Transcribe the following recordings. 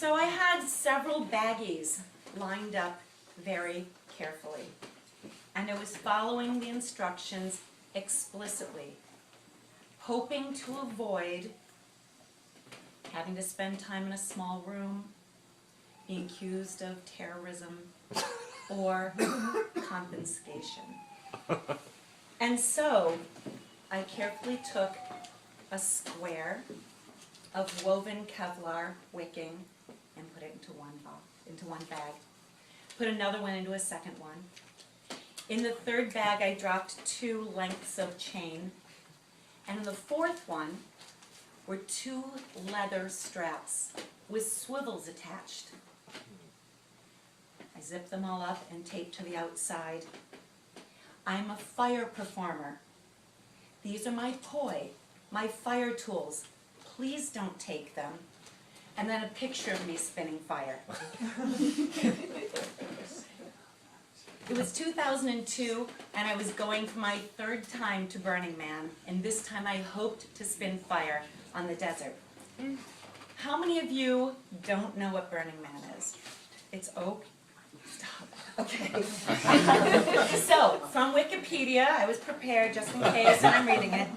So I had several baggies lined up very carefully, and I was following the instructions explicitly, hoping to avoid having to spend time in a small room, being accused of terrorism or confiscation. And so I carefully took a square of woven Kevlar wicking and put it into one bag. Put another one into a second one. In the third bag, I dropped 2 lengths of chain, and in the fourth one were 2 leather straps with swivels attached. I zipped them all up and taped to the outside. I'm a fire performer. These are my poi, my fire tools. Please don't take them. And then a picture of me spinning fire. It was 2002, and I was going for my 3rd time to Burning Man, and this time I hoped to spin fire on the desert. How many of you don't know what Burning Man is? It's oak. Stop. Okay. So, from Wikipedia, I was prepared just in case, and I'm reading it.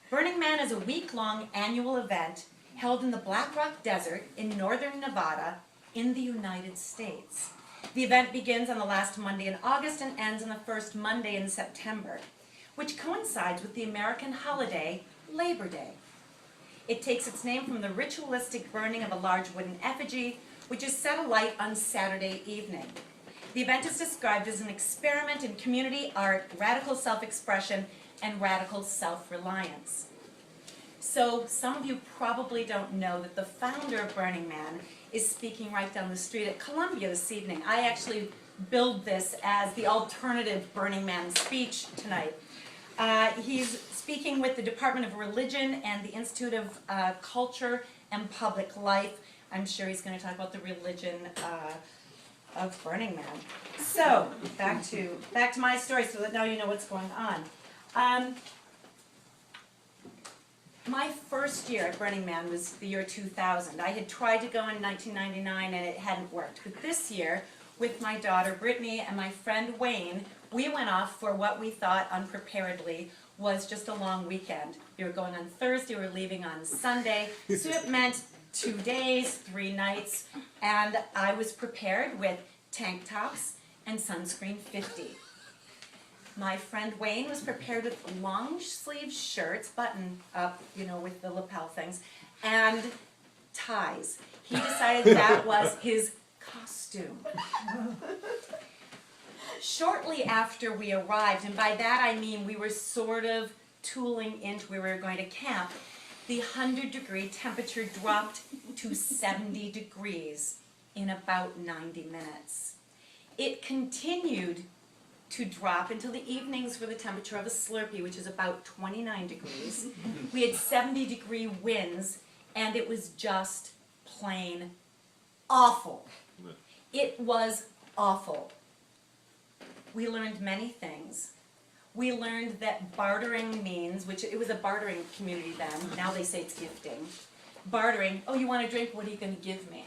Burning Man is a week-long annual event held in the Black Rock Desert in northern Nevada in the United States. The event begins on the last Monday in August and ends on the first Monday in September, which coincides with the American holiday, Labor Day. It takes its name from the ritualistic burning of a large wooden effigy, which is set alight on Saturday evening. The event is described as an experiment in community art, radical self-expression, and radical self-reliance. So some of you probably don't know that the founder of Burning Man is speaking right down the street at Columbia this evening. I actually billed this as the alternative Burning Man speech tonight. He's speaking with the Department of Religion and the Institute of Culture and Public Life. I'm sure he's going to talk about the religion of Burning Man. So, back to my story so that now you know what's going on. My first year at Burning Man was the year 2000. I had tried to go in 1999 and it hadn't worked. But this year, with my daughter Brittany and my friend Wayne, we went off for what we thought unpreparedly was just a long weekend. We were going on Thursday, we were leaving on Sunday, so it meant 2 days, 3 nights, and I was prepared with tank tops and sunscreen 50. My friend Wayne was prepared with long sleeve shirts, button up, with the lapel things, and ties. He decided that was his costume. Shortly after we arrived, and by that I mean we were sort of tooling into where we were going to camp, the 100-degree temperature dropped to 70 degrees in about 90 minutes. It continued to drop until the evenings were the temperature of a Slurpee, which is about 29 degrees. We had 70-degree winds, and it was just plain awful. It was awful. We learned many things. We learned that bartering means, which it was a bartering community then, now they say it's gifting. Bartering, oh, you want a drink, what are you going to give me?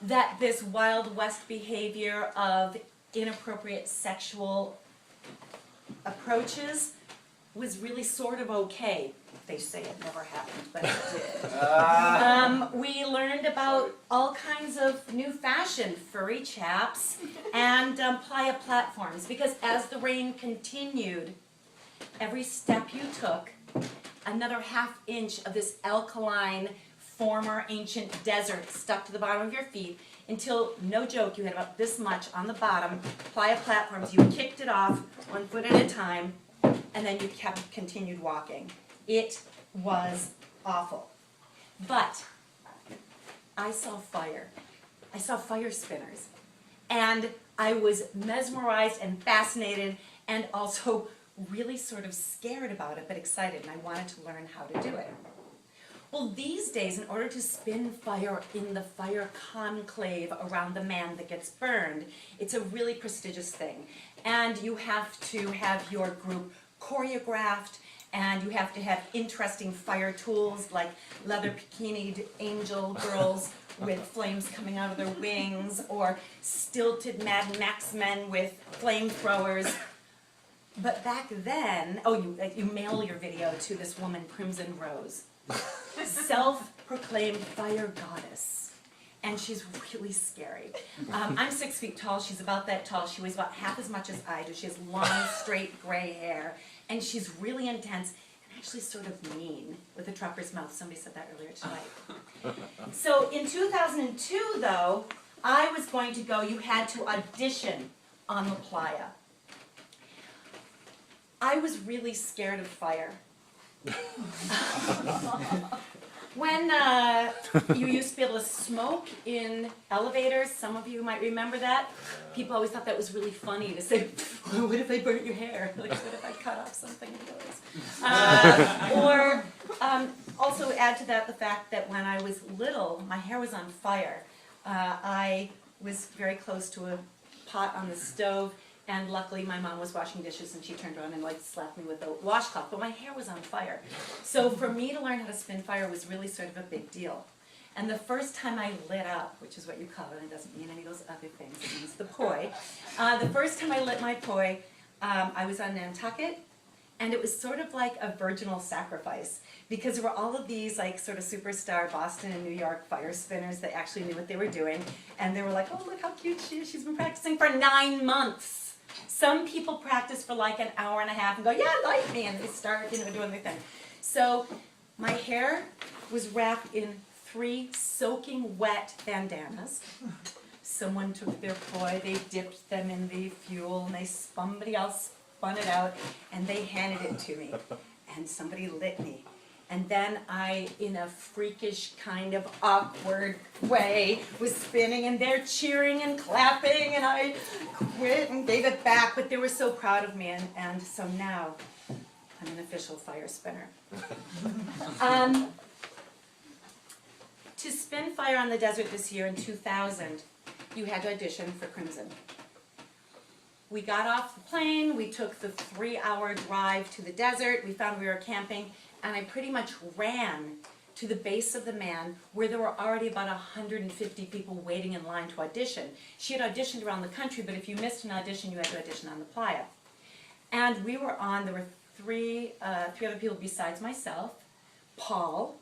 That this Wild West behavior of inappropriate sexual approaches was really sort of okay. They say it never happened, but it did. We learned about all kinds of new fashion, furry chaps, and playa platforms, because as the rain continued, every step you took, another ½ inch of this alkaline, former ancient desert stuck to the bottom of your feet, until, no joke, you had about this much on the bottom, playa platforms. You kicked it off 1 foot at a time, and then you continued walking. It was awful. But I saw fire. I saw fire spinners. And I was mesmerized and fascinated and also really sort of scared about it, but excited, and I wanted to learn how to do it. Well, these days, in order to spin fire in the fire conclave around the man that gets burned, it's a really prestigious thing. And you have to have your group choreographed, and you have to have interesting fire tools like leather bikinied angel girls with flames coming out of their wings, or stilted Mad Max men with flamethrowers. But back then, you mail your video to this woman, Crimson Rose, self-proclaimed fire goddess. And she's really scary. I'm 6 feet tall, she's about that tall. She weighs about half as much as I do. She has long, straight, gray hair. And she's really intense and actually sort of mean with a trucker's mouth. Somebody said that earlier tonight. So in 2002, though, I was going to go, you had to audition on La Playa. I was really scared of fire. When you used to be able to smoke in elevators, some of you might remember that. People always thought that was really funny to say, what if I burnt your hair? Like, what if I cut off something of yours? Or also add to that the fact that when I was little, my hair was on fire. I was very close to a pot on the stove, and luckily my mom was washing dishes and she turned around and like slapped me with a washcloth, but my hair was on fire. So for me to learn how to spin fire was really sort of a big deal. And the first time I lit up, which is what you call it, and it doesn't mean any of those other things, it means the poi. The first time I lit my poi, I was on Nantucket, and it was sort of like a virginal sacrifice, because there were all of these like sort of superstar Boston and New York fire spinners that actually knew what they were doing, and they were like, oh, look how cute she is, she's been practicing for 9 months. Some people practice for like an hour and a half and go, yeah, light me, and they start, doing their thing. So my hair was wrapped in 3 soaking wet bandanas. Someone took their poi, they dipped them in the fuel, and somebody else spun it out, and they handed it to me. And somebody lit me. And then I, in a freakish kind of awkward way, was spinning, and they're cheering and clapping, and I quit and gave it back, but they were so proud of me, and so now I'm an official fire spinner. To spin fire on the desert this year in 2000, you had to audition for Crimson. We got off the plane, we took the 3-hour drive to the desert, we found we were camping, and I pretty much ran to the base of the man where there were already about 150 people waiting in line to audition. She had auditioned around the country, but if you missed an audition, you had to audition on the playa. And there were three other people besides myself, Paul,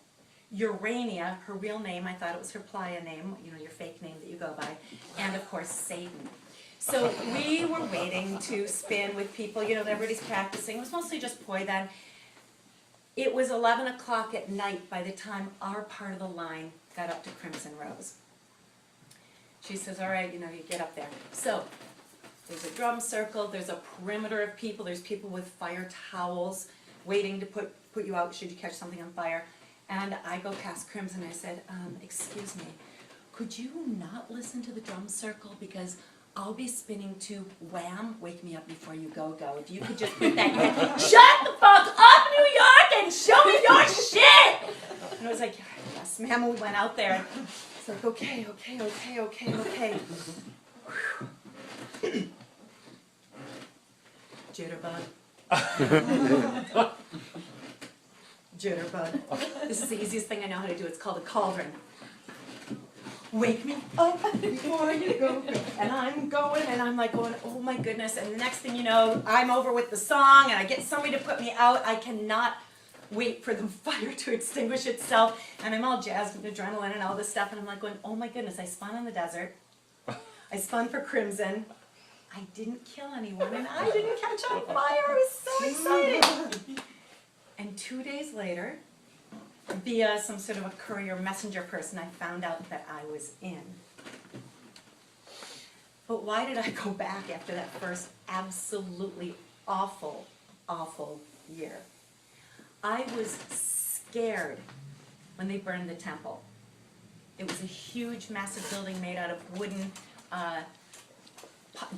Urania, her real name, I thought it was her playa name, your fake name that you go by, and of course Satan. So we were waiting to spin with people, everybody's practicing. It was mostly just poi then. It was 11 o'clock at night by the time our part of the line got up to Crimson Rose. She says, all right, you get up there. So there's a drum circle, there's a perimeter of people, there's people with fire towels waiting to put you out should you catch something on fire. And I go past Crimson and I said, excuse me, could you not listen to the drum circle, because I'll be spinning to Wham, Wake Me Up Before You Go Go. If you could just put that in your head, shut the fuck up, New York, and show me your shit! And I was like, yes, ma'am, and we went out there. It's like, okay. Jitterbug. Jitterbug. This is the easiest thing I know how to do. It's called a cauldron. Wake me up before you go. And I'm going, and I'm like going, oh my goodness. And the next thing you know, I'm over with the song, and I get somebody to put me out. I cannot wait for the fire to extinguish itself. And I'm all jazzed with adrenaline and all this stuff. And I'm like going, oh my goodness, I spun on the desert. I spun for Crimson. I didn't kill anyone, and I didn't catch on fire. I was so excited. And 2 days later, via some sort of a courier messenger person, I found out that I was in. But why did I go back after that first absolutely awful, awful year? I was scared when they burned the temple. It was a huge, massive building made out of wooden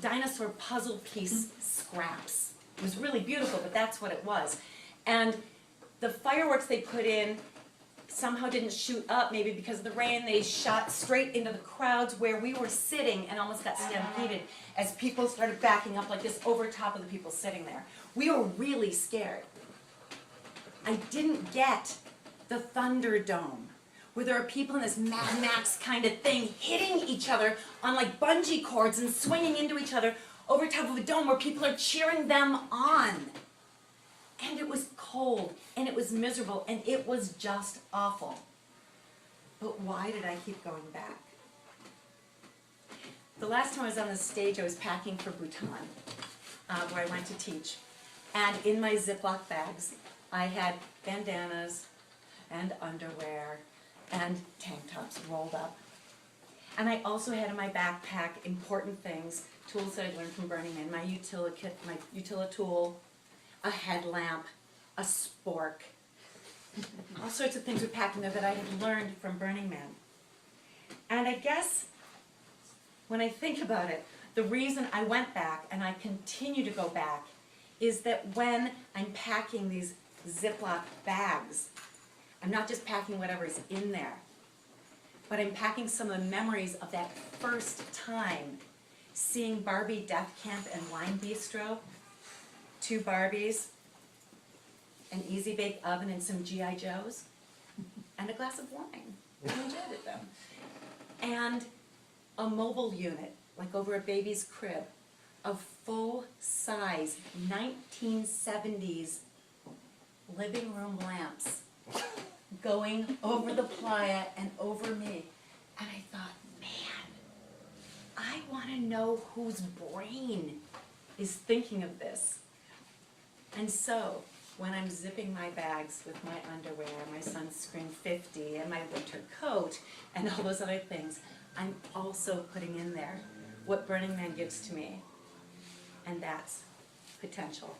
dinosaur puzzle piece scraps. It was really beautiful, but that's what it was. And the fireworks they put in somehow didn't shoot up, maybe because of the rain. They shot straight into the crowds where we were sitting and almost got stampeded as people started backing up like this over top of the people sitting there. We were really scared. I didn't get the Thunderdome, where there are people in this Mad Max kind of thing hitting each other on like bungee cords and swinging into each other over top of a dome where people are cheering them on. And it was cold, and it was miserable, and it was just awful. But why did I keep going back? The last time I was on the stage, I was packing for Bhutan, where I went to teach. And in my Ziploc bags, I had bandanas and underwear and tank tops rolled up. And I also had in my backpack important things, tools that I learned from Burning Man, my utility tool, a headlamp, a spork, all sorts of things were packed in there that I had learned from Burning Man. And I guess when I think about it, the reason I went back and I continue to go back is that when I'm packing these Ziploc bags, I'm not just packing whatever's in there, but I'm packing some of the memories of that first time seeing Barbie Death Camp and Wine Bistro, 2 Barbies, an Easy Bake Oven and some G.I. Joes, and a glass of wine. I enjoyed it though. And a mobile unit, like over a baby's crib, of full-size 1970s living room lamps going over the playa and over me. And I thought, man, I want to know whose brain is thinking of this. And so, when I'm zipping my bags with my underwear, my sunscreen 50, and my winter coat, and all those other things, I'm also putting in there what Burning Man gives to me, and that's potential.